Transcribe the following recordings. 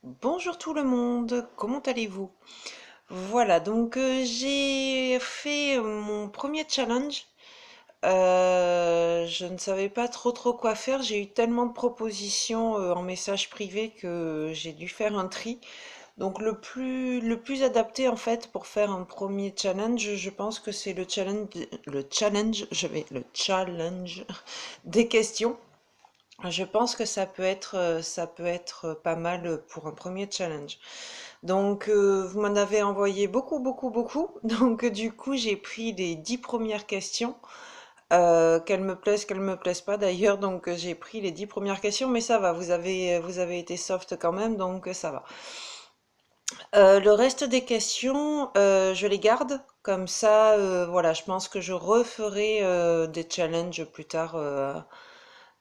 Bonjour tout le monde, comment allez-vous? Voilà, donc j'ai fait mon premier challenge. Je ne savais pas trop quoi faire. J'ai eu tellement de propositions en message privé que j'ai dû faire un tri. Donc le plus adapté en fait pour faire un premier challenge, je pense que c'est le challenge des questions. Je pense que ça peut être pas mal pour un premier challenge. Donc, vous m'en avez envoyé beaucoup. Donc, du coup, j'ai pris les 10 premières questions, qu'elles me plaisent pas d'ailleurs. Donc, j'ai pris les 10 premières questions, mais ça va, vous avez été soft quand même, donc ça va. Le reste des questions, je les garde. Comme ça, voilà, je pense que je referai des challenges plus tard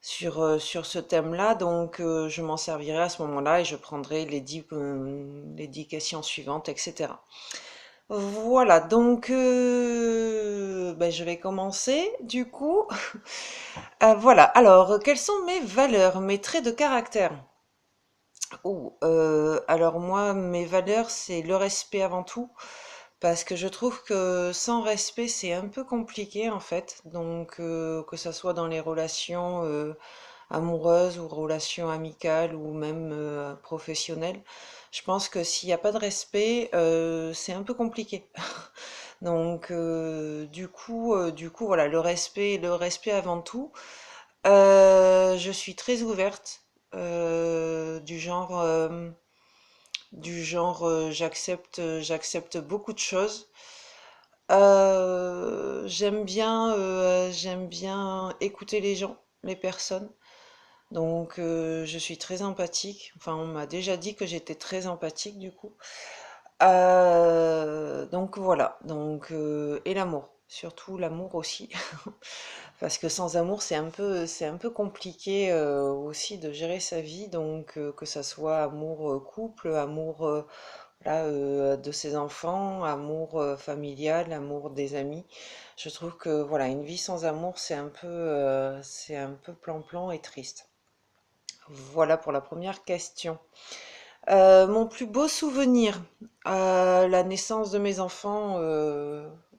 sur ce thème-là. Donc, je m'en servirai à ce moment-là et je prendrai les dix questions suivantes, etc. Voilà, donc ben, je vais commencer du coup. Voilà, alors, quelles sont mes valeurs, mes traits de caractère? Alors moi, mes valeurs, c'est le respect avant tout, parce que je trouve que sans respect, c'est un peu compliqué en fait. Donc, que ça soit dans les relations amoureuses ou relations amicales ou même professionnelles, je pense que s'il n'y a pas de respect, c'est un peu compliqué. Donc, du coup, voilà, le respect avant tout. Je suis très ouverte, du genre, j'accepte beaucoup de choses. J'aime bien écouter les gens, les personnes. Donc, je suis très empathique. Enfin, on m'a déjà dit que j'étais très empathique du coup. Donc voilà. Donc, et l'amour, surtout l'amour aussi. Parce que sans amour, c'est un peu compliqué aussi de gérer sa vie. Donc, que ça soit amour couple, amour là, de ses enfants, amour familial, amour des amis. Je trouve que voilà, une vie sans amour, c'est un peu plan-plan et triste. Voilà pour la première question. Mon plus beau souvenir, la naissance de mes enfants,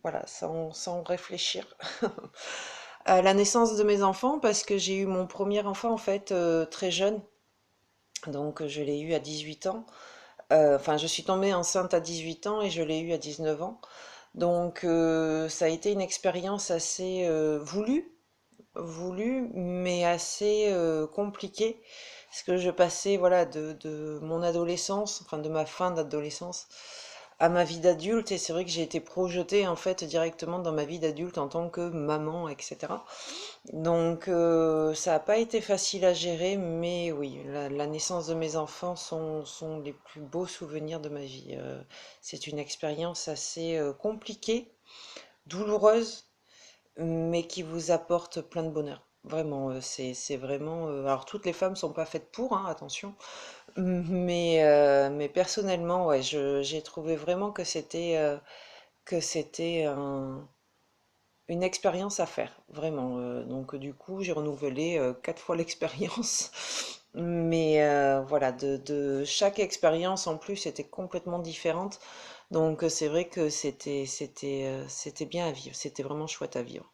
voilà, sans réfléchir. La naissance de mes enfants, parce que j'ai eu mon premier enfant en fait très jeune, donc je l'ai eu à 18 ans. Enfin, je suis tombée enceinte à 18 ans et je l'ai eu à 19 ans. Donc, ça a été une expérience assez voulue, mais assez compliquée. Parce que je passais, voilà, de mon adolescence, enfin de ma fin d'adolescence, à ma vie d'adulte. Et c'est vrai que j'ai été projetée, en fait, directement dans ma vie d'adulte en tant que maman, etc. Donc, ça n'a pas été facile à gérer, mais oui, la naissance de mes enfants sont les plus beaux souvenirs de ma vie. C'est une expérience assez compliquée, douloureuse, mais qui vous apporte plein de bonheur. Vraiment, c'est vraiment. Alors, toutes les femmes sont pas faites pour, hein, attention, mais personnellement, ouais, j'ai trouvé vraiment que c'était une expérience à faire, vraiment. Donc du coup, j'ai renouvelé 4 fois l'expérience. Mais voilà, de chaque expérience en plus était complètement différente. Donc c'est vrai que c'était bien à vivre, c'était vraiment chouette à vivre.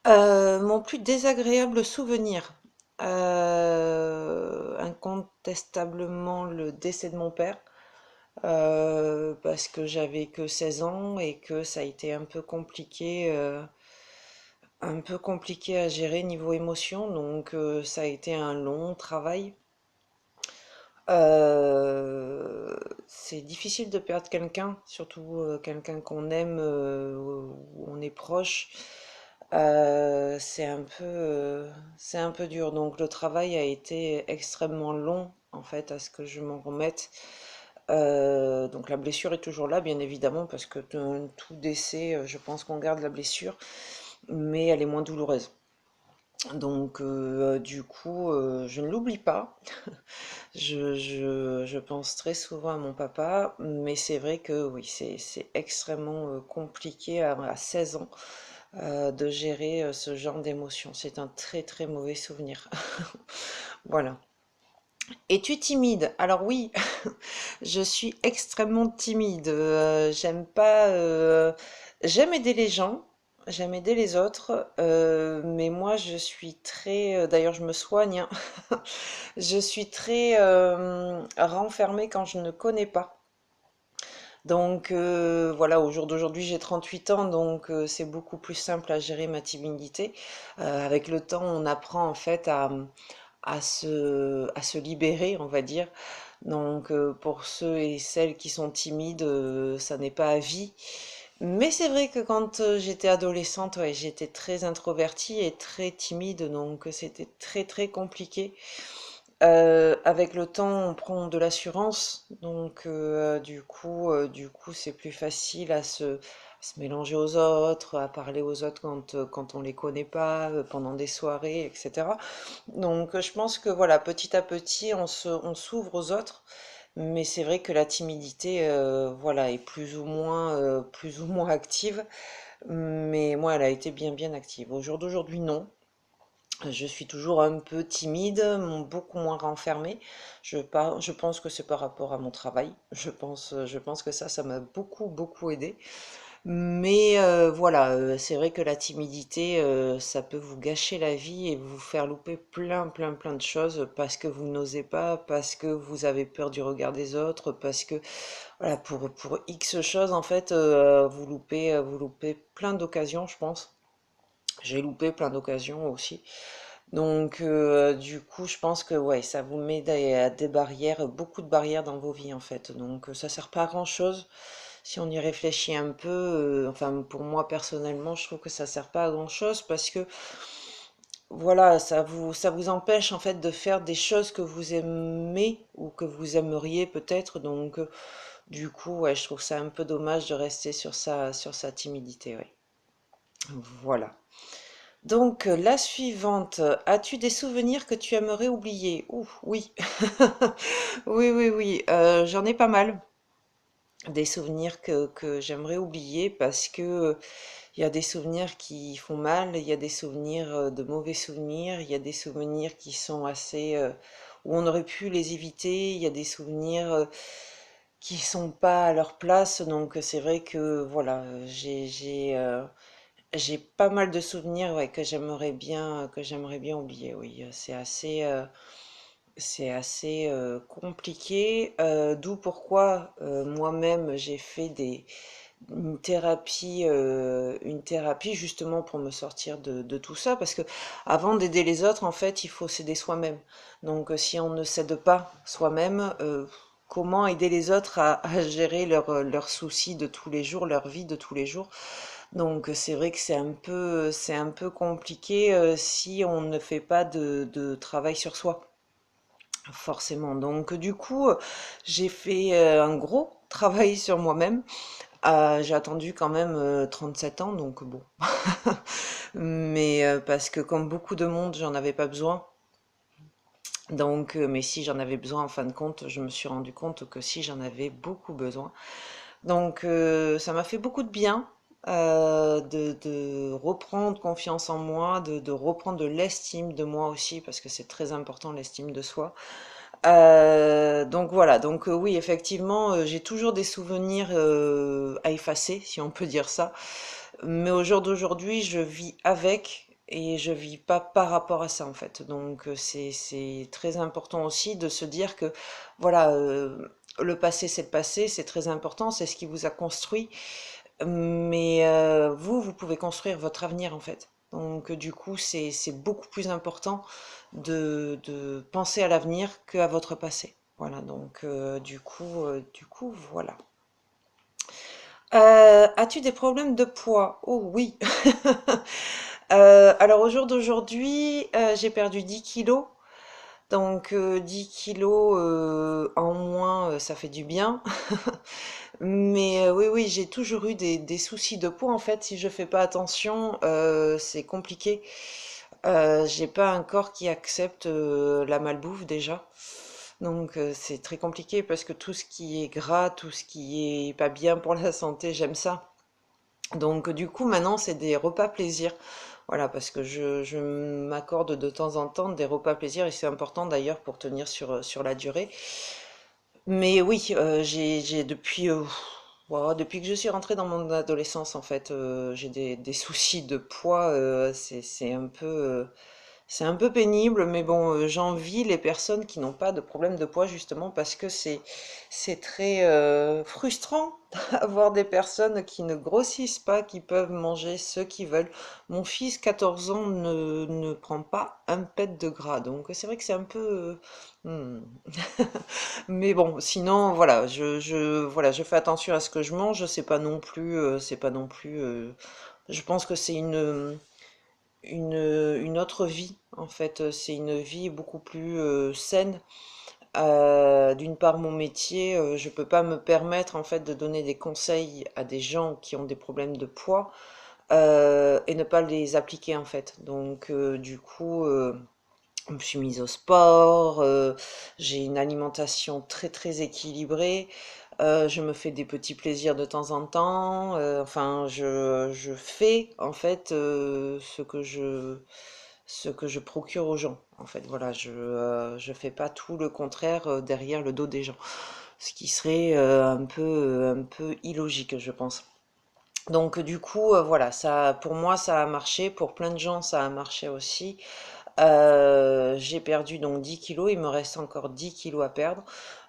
Mon plus désagréable souvenir, incontestablement le décès de mon père, parce que j'avais que 16 ans et que ça a été un peu compliqué à gérer niveau émotion, donc ça a été un long travail. C'est difficile de perdre quelqu'un, surtout quelqu'un qu'on aime, où on est proche. C'est un peu dur. Donc le travail a été extrêmement long, en fait, à ce que je m'en remette. Donc la blessure est toujours là, bien évidemment, parce que tout décès, je pense qu'on garde la blessure, mais elle est moins douloureuse. Donc, du coup, je ne l'oublie pas. Je pense très souvent à mon papa, mais c'est vrai que oui, c'est extrêmement compliqué à 16 ans de gérer ce genre d'émotion. C'est un très très mauvais souvenir. Voilà. Es-tu timide? Alors oui, je suis extrêmement timide. J'aime pas. J'aime aider les gens, j'aime aider les autres, mais moi je suis très. D'ailleurs, je me soigne, hein. Je suis très renfermée quand je ne connais pas. Donc voilà, au jour d'aujourd'hui, j'ai 38 ans, donc c'est beaucoup plus simple à gérer ma timidité. Avec le temps, on apprend en fait à se libérer, on va dire. Donc pour ceux et celles qui sont timides, ça n'est pas à vie. Mais c'est vrai que quand j'étais adolescente, ouais, j'étais très introvertie et très timide, donc c'était très très compliqué. Avec le temps, on prend de l'assurance, donc du coup, c'est plus facile à se mélanger aux autres, à parler aux autres quand on les connaît pas, pendant des soirées, etc. Donc, je pense que voilà, petit à petit, on s'ouvre aux autres, mais c'est vrai que la timidité, voilà, est plus ou moins active. Mais moi, elle a été bien, bien active. Au jour d'aujourd'hui, non. Je suis toujours un peu timide, beaucoup moins renfermée. Je pense que c'est par rapport à mon travail. Je pense que ça m'a beaucoup, beaucoup aidé. Mais voilà, c'est vrai que la timidité, ça peut vous gâcher la vie et vous faire louper plein, plein, plein de choses parce que vous n'osez pas, parce que vous avez peur du regard des autres, parce que, voilà, pour X choses, en fait, vous loupez plein d'occasions, je pense. J'ai loupé plein d'occasions aussi. Donc, du coup, je pense que ouais, ça vous met des barrières, beaucoup de barrières dans vos vies en fait. Donc, ça sert pas à grand-chose. Si on y réfléchit un peu, enfin, pour moi personnellement, je trouve que ça sert pas à grand-chose parce que voilà, ça vous empêche en fait de faire des choses que vous aimez ou que vous aimeriez peut-être. Donc, du coup, ouais, je trouve ça un peu dommage de rester sur sa timidité, ouais. Voilà. Donc, la suivante, as-tu des souvenirs que tu aimerais oublier? Ouh, oui. Oui, oui, oui, j'en ai pas mal. Des souvenirs que j'aimerais oublier parce que il y a des souvenirs qui font mal, il y a des souvenirs, de mauvais souvenirs, il y a des souvenirs qui sont assez, où on aurait pu les éviter, il y a des souvenirs, qui sont pas à leur place. Donc, c'est vrai que voilà, j'ai pas mal de souvenirs, ouais, que j'aimerais bien oublier, oui. C'est assez compliqué, d'où pourquoi moi-même j'ai fait une thérapie justement pour me sortir de tout ça, parce que avant d'aider les autres, en fait, il faut s'aider soi-même. Donc si on ne s'aide pas soi-même, comment aider les autres à gérer leurs soucis de tous les jours, leur vie de tous les jours? Donc c'est vrai que c'est un peu compliqué si on ne fait pas de travail sur soi, forcément. Donc du coup, j'ai fait un gros travail sur moi-même. J'ai attendu quand même 37 ans, donc bon. Mais parce que comme beaucoup de monde, j'en avais pas besoin. Donc, mais si j'en avais besoin, en fin de compte, je me suis rendu compte que si j'en avais beaucoup besoin. Donc, ça m'a fait beaucoup de bien de reprendre confiance en moi, de reprendre de l'estime de moi aussi, parce que c'est très important l'estime de soi. Donc voilà, donc oui, effectivement, j'ai toujours des souvenirs à effacer, si on peut dire ça. Mais au jour d'aujourd'hui, je vis avec et je vis pas par rapport à ça en fait. Donc c'est très important aussi de se dire que voilà, le passé c'est le passé, c'est très important, c'est ce qui vous a construit. Mais vous pouvez construire votre avenir en fait. Donc du coup, c'est beaucoup plus important de penser à l'avenir qu'à votre passé. Voilà, donc du coup, voilà. As-tu des problèmes de poids? Oh oui. Alors au jour d'aujourd'hui, j'ai perdu 10 kilos. Donc 10 kilos en moins, ça fait du bien. Mais oui, oui, j'ai toujours eu des soucis de peau. En fait, si je fais pas attention, c'est compliqué. J'ai pas un corps qui accepte la malbouffe déjà. Donc c'est très compliqué parce que tout ce qui est gras, tout ce qui est pas bien pour la santé, j'aime ça. Donc du coup maintenant c'est des repas plaisir. Voilà, parce que je m'accorde de temps en temps des repas plaisir et c'est important d'ailleurs pour tenir sur la durée. Mais oui, j'ai depuis, ouah, depuis que je suis rentrée dans mon adolescence, en fait, j'ai des soucis de poids, c'est un peu pénible, mais bon, j'envie les personnes qui n'ont pas de problème de poids justement parce que c'est très frustrant d'avoir des personnes qui ne grossissent pas, qui peuvent manger ce qu'ils veulent. Mon fils, 14 ans, ne prend pas un pet de gras, donc c'est vrai que c'est un peu... Mais bon, sinon, voilà, voilà, je fais attention à ce que je mange, c'est pas non plus... je pense que c'est une autre vie, en fait. C'est une vie beaucoup plus saine. D'une part, mon métier, je peux pas me permettre, en fait, de donner des conseils à des gens qui ont des problèmes de poids et ne pas les appliquer, en fait. Donc, du coup, je me suis mise au sport, j'ai une alimentation très, très équilibrée. Je me fais des petits plaisirs de temps en temps. Enfin, je fais en fait ce que je procure aux gens. En fait, voilà, je fais pas tout le contraire derrière le dos des gens, ce qui serait un peu illogique, je pense. Donc du coup, voilà, ça, pour moi, ça a marché. Pour plein de gens, ça a marché aussi. J'ai perdu donc 10 kilos. Il me reste encore 10 kilos à perdre.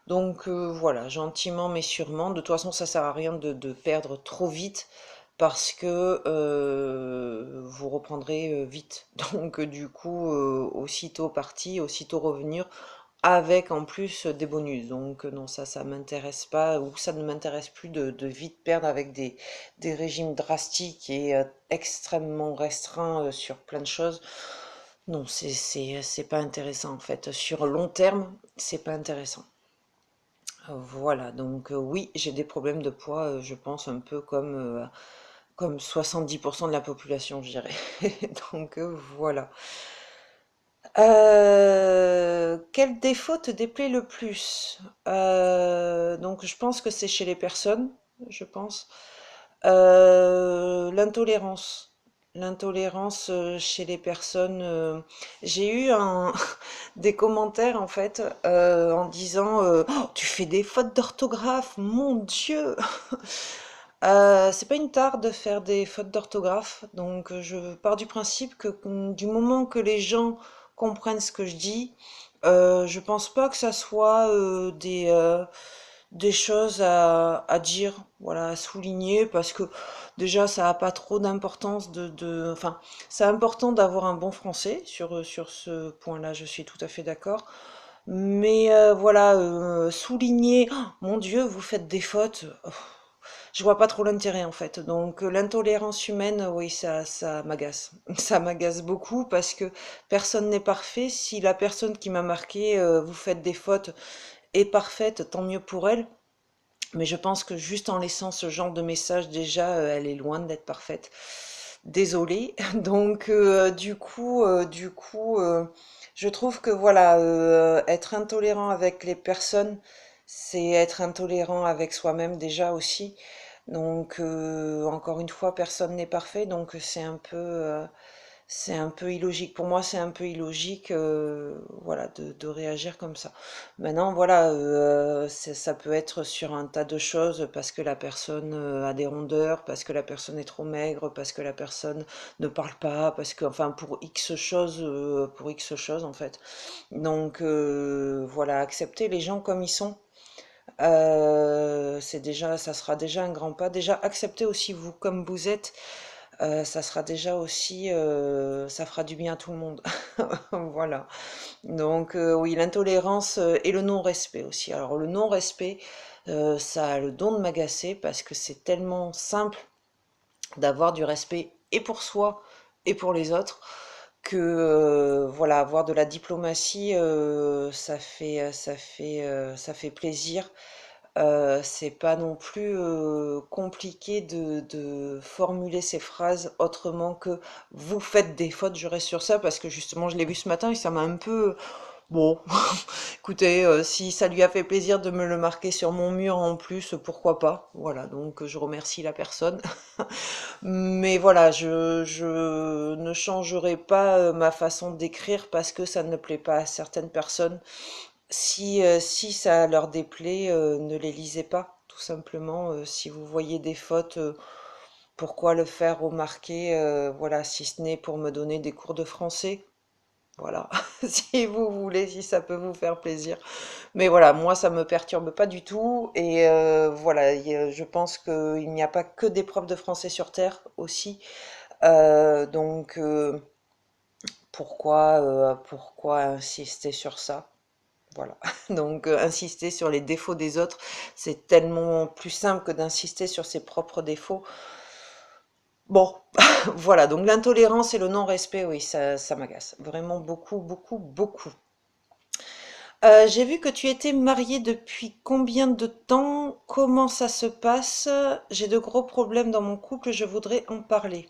Donc voilà, gentiment mais sûrement. De toute façon, ça sert à rien de perdre trop vite parce que vous reprendrez vite. Donc du coup, aussitôt parti, aussitôt revenir, avec en plus des bonus. Donc non, ça m'intéresse pas, ou ça ne m'intéresse plus de vite perdre avec des régimes drastiques et extrêmement restreints sur plein de choses. Non, c'est pas intéressant en fait. Sur long terme, c'est pas intéressant. Voilà, donc oui, j'ai des problèmes de poids, je pense un peu comme 70% de la population, je dirais. Donc voilà. Quel défaut te déplaît le plus? Donc je pense que c'est chez les personnes, je pense. L'intolérance. L'intolérance chez les personnes. J'ai eu des commentaires en fait en disant oh, tu fais des fautes d'orthographe, mon Dieu! C'est pas une tare de faire des fautes d'orthographe, donc je pars du principe que du moment que les gens comprennent ce que je dis, je pense pas que ça soit des choses à dire, voilà, à souligner, parce que déjà ça a pas trop d'importance enfin, c'est important d'avoir un bon français, sur ce point-là, je suis tout à fait d'accord. Mais voilà, souligner, oh, mon Dieu, vous faites des fautes. Je vois pas trop l'intérêt en fait. Donc l'intolérance humaine, oui, ça m'agace. Ça m'agace beaucoup parce que personne n'est parfait. Si la personne qui m'a marqué, vous faites des fautes, est parfaite, tant mieux pour elle. Mais je pense que juste en laissant ce genre de message, déjà, elle est loin d'être parfaite. Désolée. Donc je trouve que voilà, être intolérant avec les personnes, c'est être intolérant avec soi-même déjà aussi. Donc, encore une fois, personne n'est parfait, donc c'est un peu illogique. Pour moi, c'est un peu illogique, voilà, de réagir comme ça. Maintenant, voilà, ça peut être sur un tas de choses, parce que la personne a des rondeurs, parce que la personne est trop maigre, parce que la personne ne parle pas, parce que, enfin, pour X choses, en fait. Donc, voilà, accepter les gens comme ils sont. Ça sera déjà un grand pas. Déjà, acceptez aussi vous comme vous êtes. Ça sera déjà aussi, ça fera du bien à tout le monde. Voilà. Donc, oui, l'intolérance et le non-respect aussi. Alors, le non-respect, ça a le don de m'agacer parce que c'est tellement simple d'avoir du respect et pour soi et pour les autres que voilà, avoir de la diplomatie, ça fait plaisir. C'est pas non plus compliqué de formuler ces phrases autrement que vous faites des fautes, je reste sur ça parce que justement je l'ai vu ce matin et ça m'a un peu Bon, écoutez, si ça lui a fait plaisir de me le marquer sur mon mur en plus, pourquoi pas? Voilà, donc je remercie la personne. Mais voilà, je ne changerai pas ma façon d'écrire parce que ça ne plaît pas à certaines personnes. Si ça leur déplaît, ne les lisez pas, tout simplement. Si vous voyez des fautes, pourquoi le faire remarquer? Voilà, si ce n'est pour me donner des cours de français. Voilà, si vous voulez, si ça peut vous faire plaisir. Mais voilà, moi, ça me perturbe pas du tout. Et voilà, je pense qu'il n'y a pas que des profs de français sur Terre aussi. Donc, pourquoi insister sur ça? Voilà. Donc, insister sur les défauts des autres, c'est tellement plus simple que d'insister sur ses propres défauts. Bon, voilà. Donc, l'intolérance et le non-respect, oui, ça m'agace. Vraiment beaucoup, beaucoup, beaucoup. J'ai vu que tu étais mariée depuis combien de temps? Comment ça se passe? J'ai de gros problèmes dans mon couple, je voudrais en parler.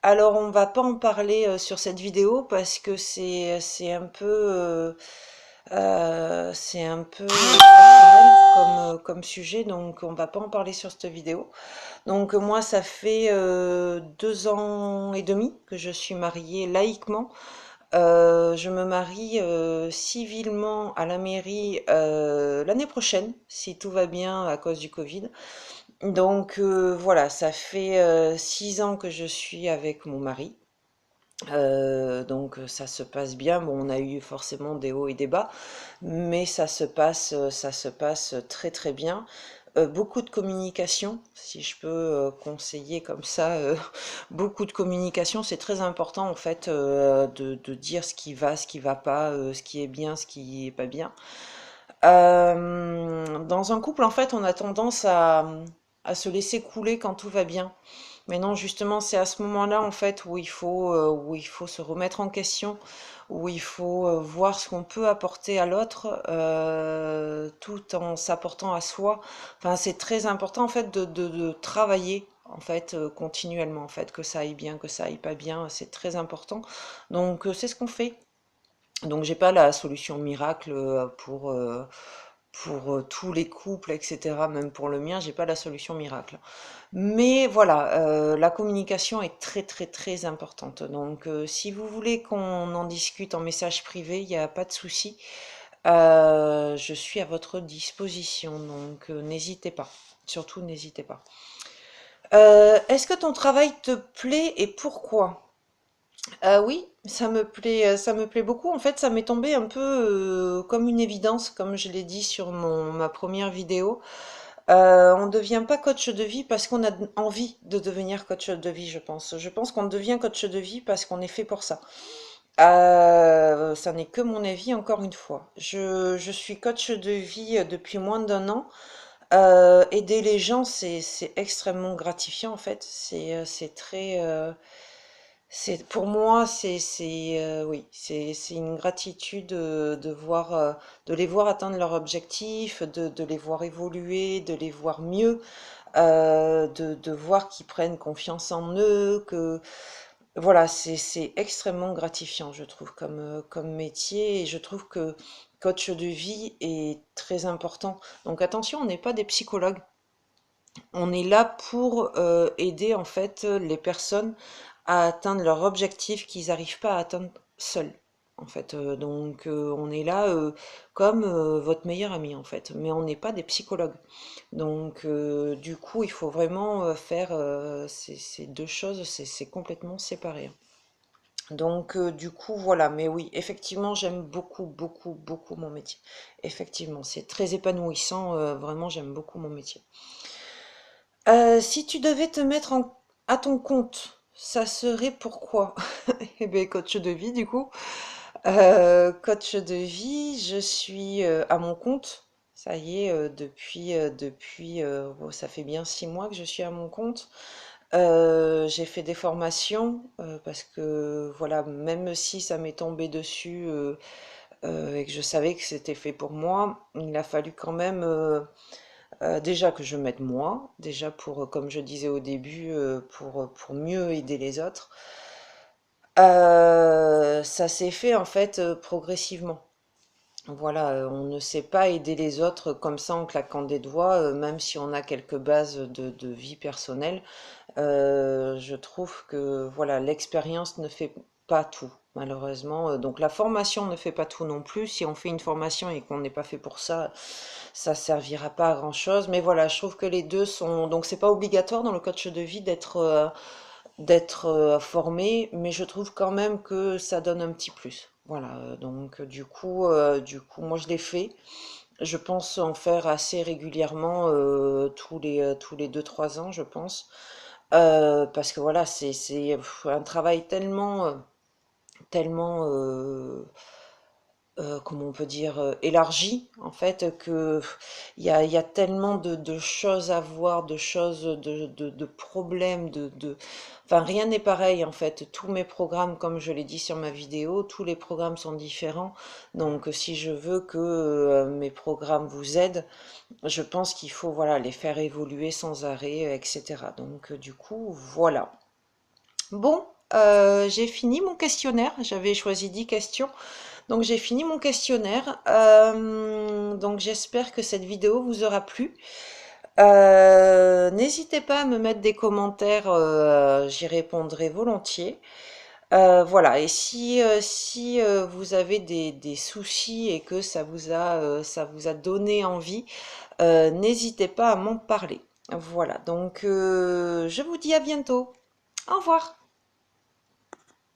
Alors, on va pas en parler sur cette vidéo parce que c'est un peu personnel comme sujet, donc on va pas en parler sur cette vidéo. Donc moi, ça fait 2 ans et demi que je suis mariée laïquement. Je me marie civilement à la mairie l'année prochaine, si tout va bien à cause du Covid. Donc voilà, ça fait 6 ans que je suis avec mon mari. Donc ça se passe bien. Bon, on a eu forcément des hauts et des bas, mais ça se passe très très bien. Beaucoup de communication, si je peux conseiller comme ça, beaucoup de communication, c'est très important en fait de dire ce qui va pas, ce qui est bien, ce qui est pas bien. Dans un couple, en fait, on a tendance à se laisser couler quand tout va bien. Mais non, justement, c'est à ce moment-là, en fait, où il faut se remettre en question, où il faut voir ce qu'on peut apporter à l'autre, tout en s'apportant à soi. Enfin, c'est très important, en fait, de travailler, en fait, continuellement, en fait, que ça aille bien, que ça aille pas bien, c'est très important. Donc, c'est ce qu'on fait. Donc j'ai pas la solution miracle pour tous les couples, etc. Même pour le mien, j'ai pas la solution miracle. Mais voilà, la communication est très très très importante. Donc si vous voulez qu'on en discute en message privé, il n'y a pas de souci. Je suis à votre disposition, donc n'hésitez pas. Surtout n'hésitez pas. Est-ce que ton travail te plaît et pourquoi? Oui, ça me plaît beaucoup. En fait, ça m'est tombé un peu comme une évidence, comme je l'ai dit sur ma première vidéo. On ne devient pas coach de vie parce qu'on a envie de devenir coach de vie, je pense. Je pense qu'on devient coach de vie parce qu'on est fait pour ça. Ça n'est que mon avis, encore une fois. Je suis coach de vie depuis moins d'1 an. Aider les gens, c'est extrêmement gratifiant, en fait. C'est très... pour moi, oui, c'est une gratitude de voir, de les voir atteindre leur objectif, de les voir évoluer, de les voir mieux, de voir qu'ils prennent confiance en eux, que voilà, c'est extrêmement gratifiant, je trouve, comme métier, et je trouve que coach de vie est très important. Donc attention, on n'est pas des psychologues. On est là pour aider en fait les personnes à atteindre leur objectif qu'ils n'arrivent pas à atteindre seuls. En fait, donc on est là comme votre meilleur ami en fait, mais on n'est pas des psychologues. Donc du coup, il faut vraiment faire ces deux choses, c'est complètement séparé, hein. Donc du coup, voilà. Mais oui, effectivement, j'aime beaucoup, beaucoup, beaucoup mon métier. Effectivement, c'est très épanouissant. Vraiment, j'aime beaucoup mon métier. Si tu devais te mettre à ton compte, ça serait pourquoi? Eh bien, coach de vie, du coup. Coach de vie, je suis à mon compte. Ça y est, bon, ça fait bien 6 mois que je suis à mon compte. J'ai fait des formations parce que, voilà, même si ça m'est tombé dessus et que je savais que c'était fait pour moi, il a fallu quand même déjà que je m'aide moi, déjà pour, comme je disais au début, pour mieux aider les autres. Ça s'est fait en fait progressivement. Voilà, on ne sait pas aider les autres comme ça en claquant des doigts, même si on a quelques bases de vie personnelle. Je trouve que voilà, l'expérience ne fait pas tout, malheureusement. Donc la formation ne fait pas tout non plus. Si on fait une formation et qu'on n'est pas fait pour ça, ça servira pas à grand-chose. Mais voilà, je trouve que les deux sont. Donc c'est pas obligatoire dans le coach de vie d'être formé, mais je trouve quand même que ça donne un petit plus. Voilà, donc du coup, moi je l'ai fait. Je pense en faire assez régulièrement tous les 2 3 ans, je pense. Parce que voilà, c'est un travail tellement, comment on peut dire, élargi, en fait, que il y a tellement de choses à voir, de choses, de problèmes, enfin, rien n'est pareil, en fait. Tous mes programmes, comme je l'ai dit sur ma vidéo, tous les programmes sont différents. Donc, si je veux que mes programmes vous aident, je pense qu'il faut, voilà, les faire évoluer sans arrêt, etc. Donc, du coup, voilà. Bon, j'ai fini mon questionnaire. J'avais choisi 10 questions. Donc j'ai fini mon questionnaire. Donc j'espère que cette vidéo vous aura plu. N'hésitez pas à me mettre des commentaires, j'y répondrai volontiers. Voilà, et si vous avez des soucis et que ça vous a donné envie, n'hésitez pas à m'en parler. Voilà, donc je vous dis à bientôt. Au revoir.